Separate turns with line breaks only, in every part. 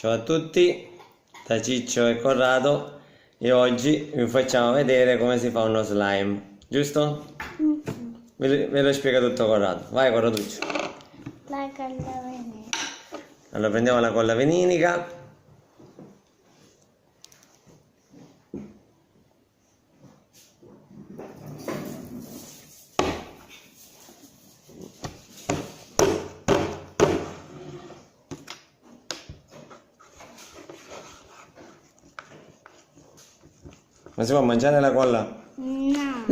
Ciao a tutti, da Ciccio e Corrado e oggi vi facciamo vedere come si fa uno slime, giusto? Ve lo spiega tutto Corrado. Vai Corraduccio.
La colla venenica.
Allora prendiamo la colla vininica. Ma si può mangiare la colla?
No.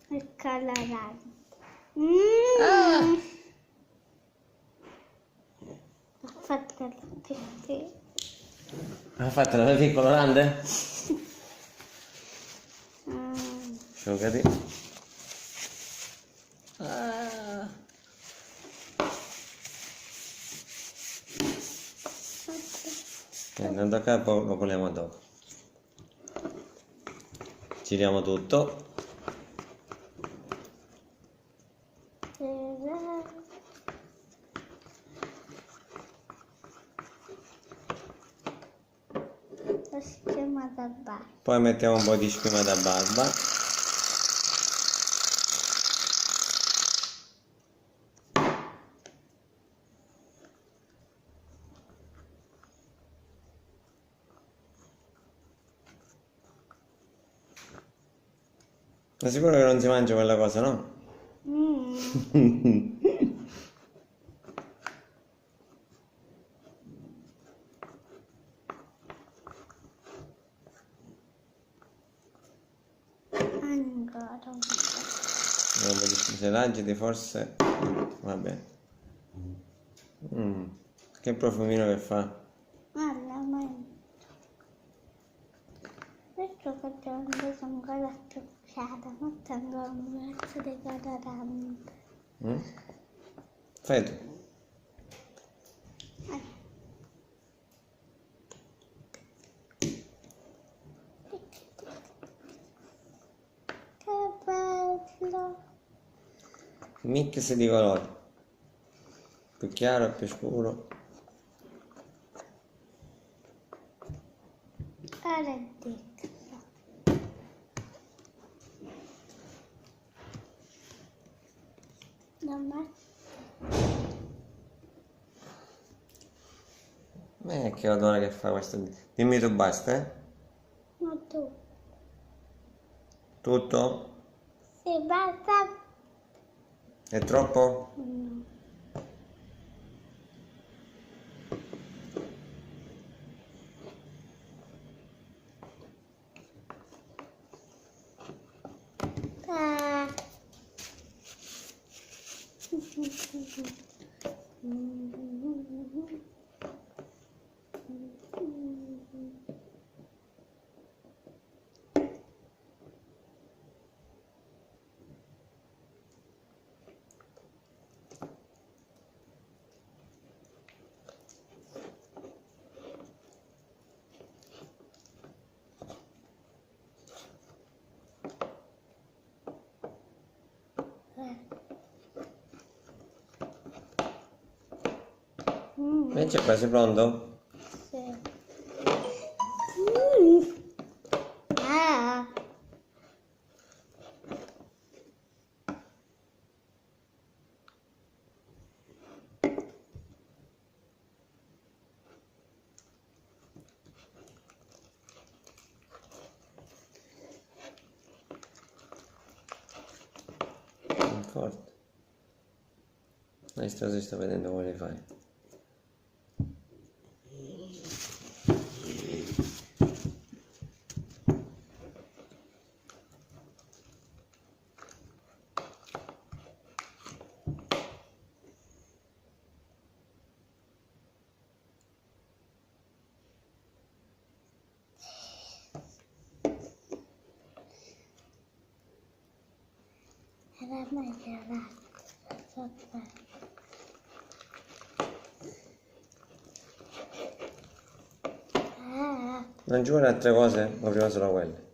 È colorante. Ho fatto il pipì.
Ha fatto la pipì colorante? Asciugati. Non toccare, poi lo puliamo dopo. Giriamo tutto.
La schiuma da bar.
Poi mettiamo un po' di schiuma da barba. Ma sicuro che non si mangia quella cosa, no?
Ancora un po'.
Se l'agiti forse va bene. Che profumino che fa.
Guarda, ma questo facendo sono ancora struccata, ma tengo un pezzo di colorante.
Fai tu.
Che bello!
Mix di colori. Più chiaro e più scuro.
Ora è dentro.
Che odore che fa questo. Dimmi tu basta, eh?
Ma tu?
Tutto?
Sì, basta.
È troppo?
No. Ah.
Invece è quasi pronto?
Sì. Ah.
Forte. Adesso si sta vedendo come le fai.
Era meglio l'acqua sopra. Ah.
Non ci vuole altre cose? O prima solo quelle?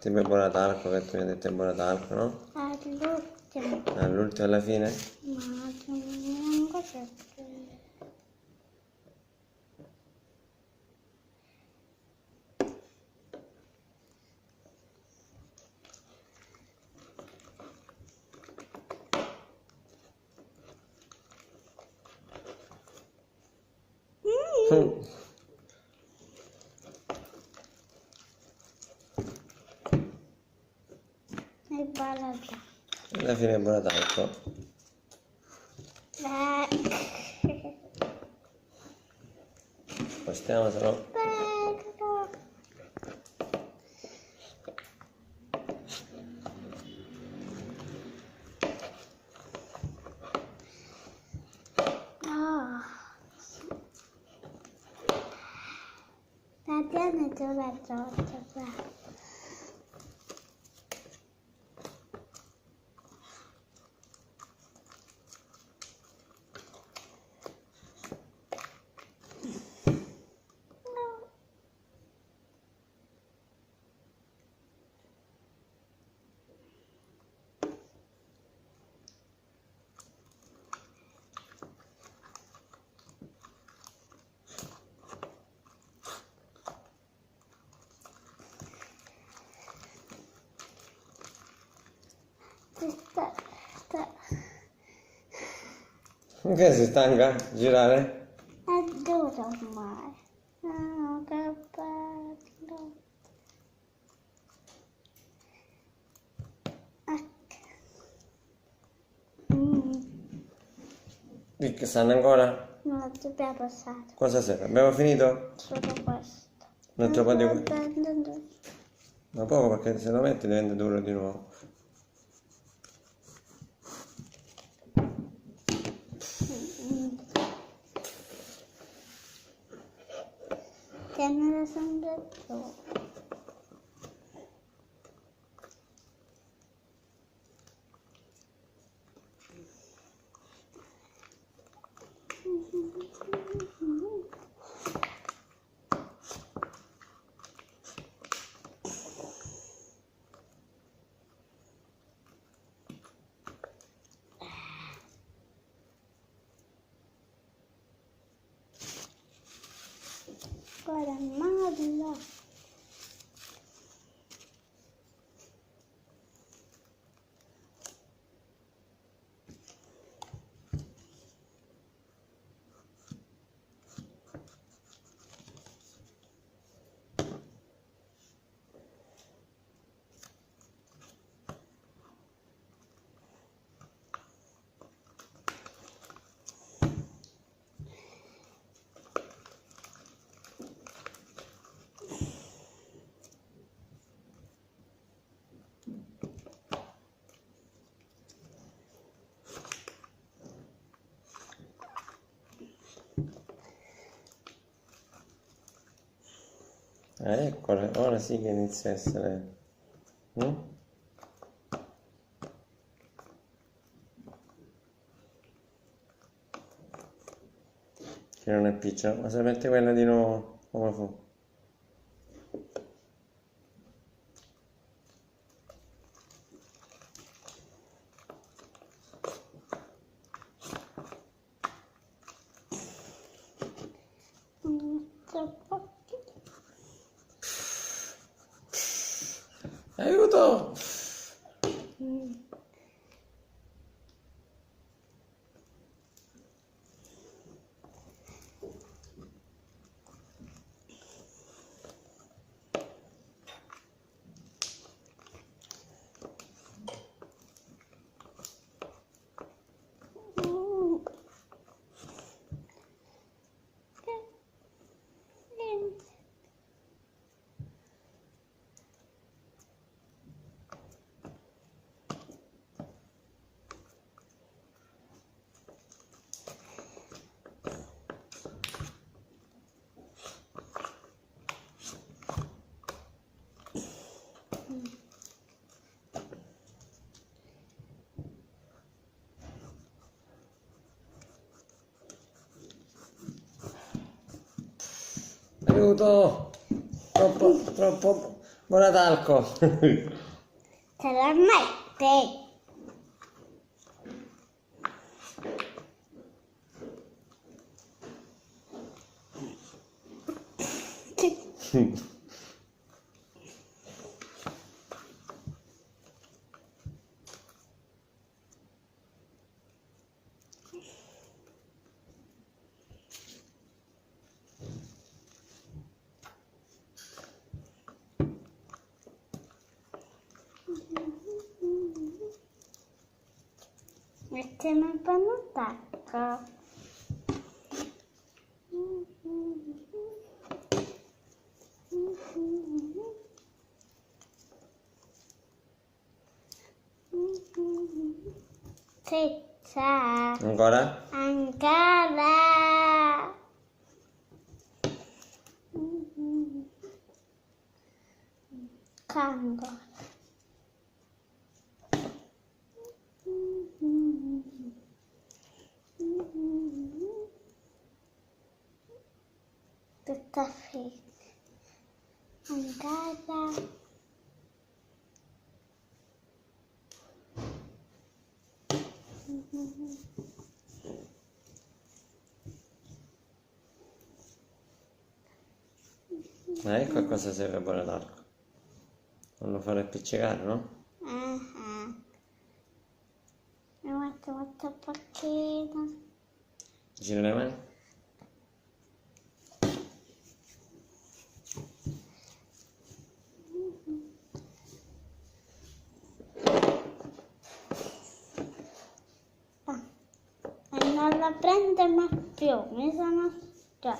Tipo Buon Natale, che tu mi hai detto è Buon Natale, no?
All'ultimo.
All'ultimo alla fine?
Ma non cos'è che...
Mm.
È balata.
Alla fine è Buon Natale, ecco. Spostiamo, se no...
Bello. No. La Diana è già la torta. Sta.
Che si stanca? Girare?
È duro ormai. Oh, che bello.
Che stanno ancora?
Non dobbiamo passare.
Cosa serve? Abbiamo finito?
Solo questo.
Un altro po' di...
Prendendo.
Ma poco perché se lo metti diventa duro di nuovo.
Tienilo sempre tu. Caramella.
Eccola, ora sì che inizia a essere... Mm? Che non è picciola, ma se mette quella di nuovo, come fu?
Troppo.
Aiuto! Aiuto! Troppo, troppo, Buona talco!
Ce la mette. Mettiamo un po' in tacco. Ciccia.
Ancora?
Ancora. Cango. Tutta fine. Ancora.
Ecco a cosa serve buona talco. Non lo farei appiccicare, no?
Ne metto molto pochino.
Gira le mani.
E non la prende mai più, mi sono già.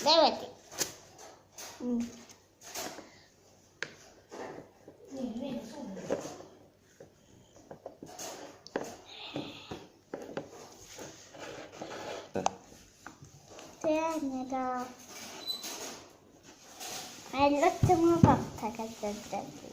Levati. Tienilo. È l'ultima volta che ti dico.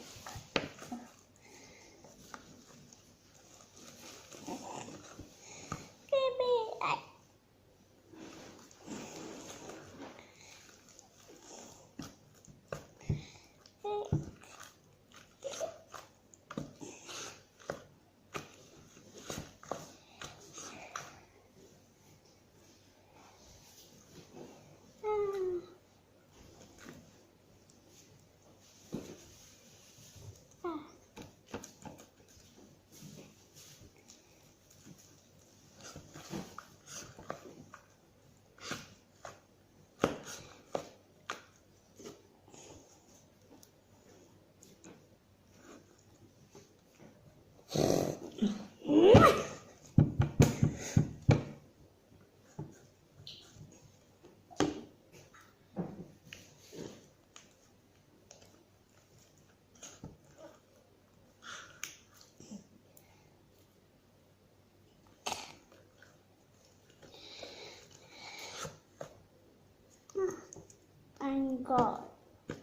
Ancora.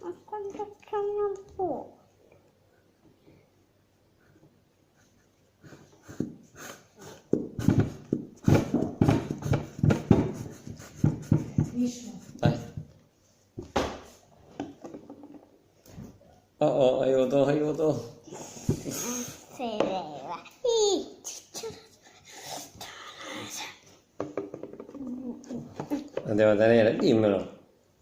Ma quando c'è un po'.
Dai. Oh, aiuto, aiuto.
Si leva.
La devo tenere? Dimmelo.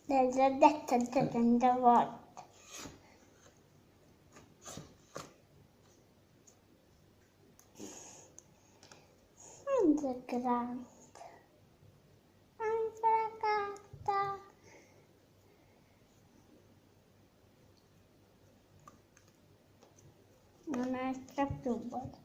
L'ho già detto 30 volte. Mangia grande. Mangia la carta. Non è più buona.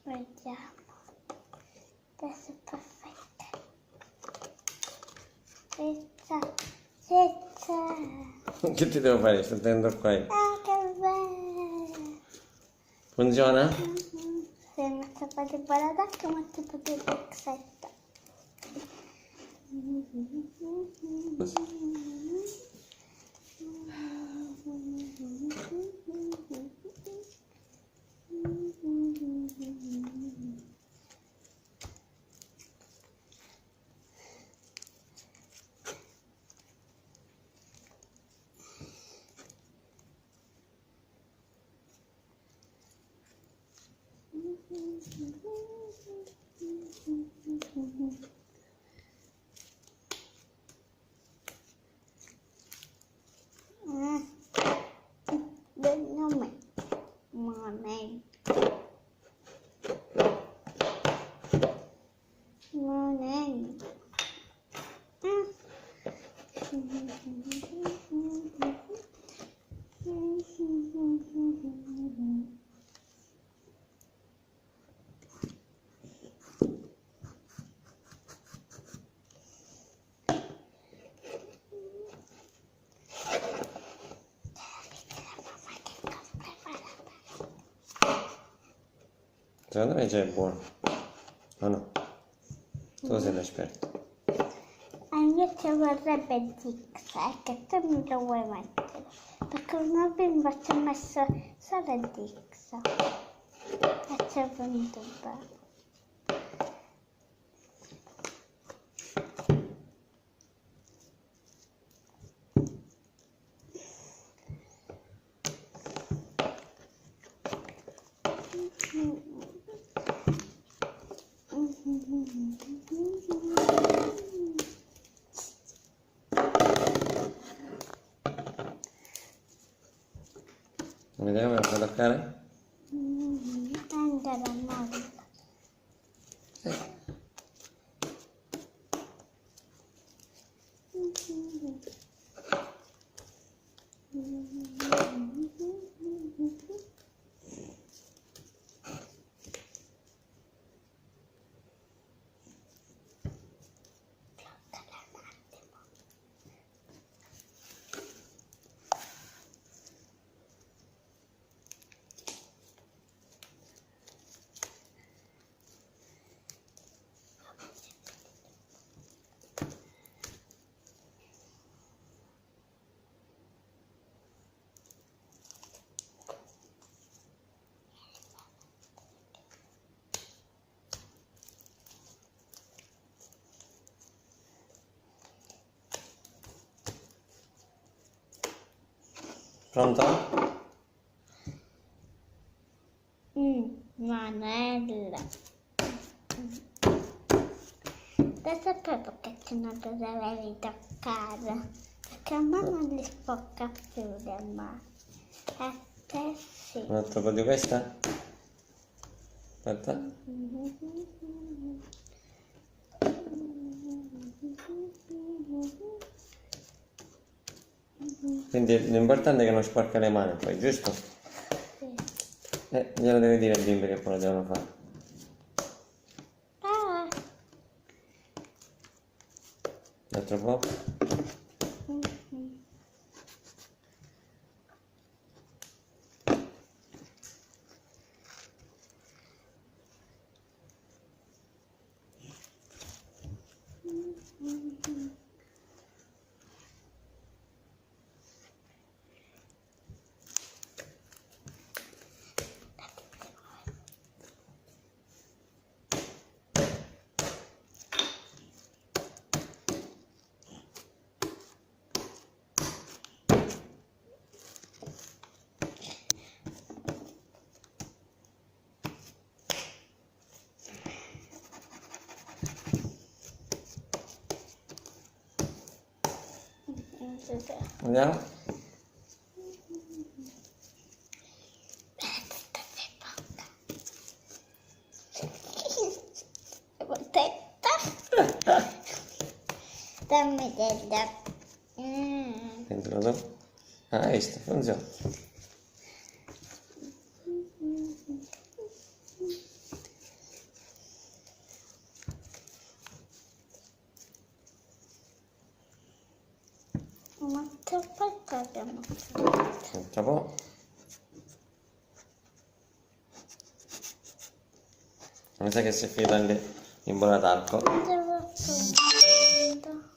Vediamo. Adesso è perfetta. Pizza. Pizza.
Che ti devo fare? Sto tenendo qua.
Ah, che bello.
Funziona?
Se metto un po' di baradacchio, metto un po' di pezzetto. Del nome Money. Money.
Secondo me già è buono. O no? Tu sei l'esperto.
A me ci vorrebbe Dix, che tu mi lo vuoi mettere. Perché una bimba ci ha messo solo Dix. E ci è venuto bene.
Vediamo, lo fai toccare?
Andare a morire.
Pronto?
Manella. Lo sapevo che tu non lo dovevi toccare. Perché a me non li spocca più le mani. A te sì.
Un altro po' di questa? Aspetta. Quindi l'importante è che non sporca le mani poi, giusto?
Sì.
Glielo devi dire ai bimbi che poi lo devono fare.
Ah.
Un altro po'. Andiamo?
Dammi della.
Dentro tu. Ah, hai visto? Funziona.
Ma che poi abbiamo
Un altro po'. Mi sa che si è finito anche il buratalco.
Devo appunto.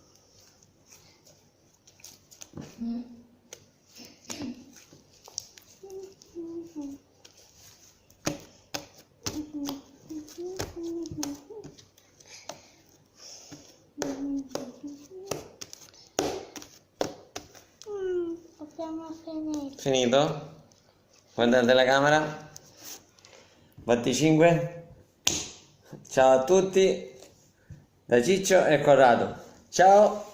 Abbiamo finito.
Finito? Guarda la telecamera. Batti 5. Ciao a tutti da Ciccio e Corrado. Ciao!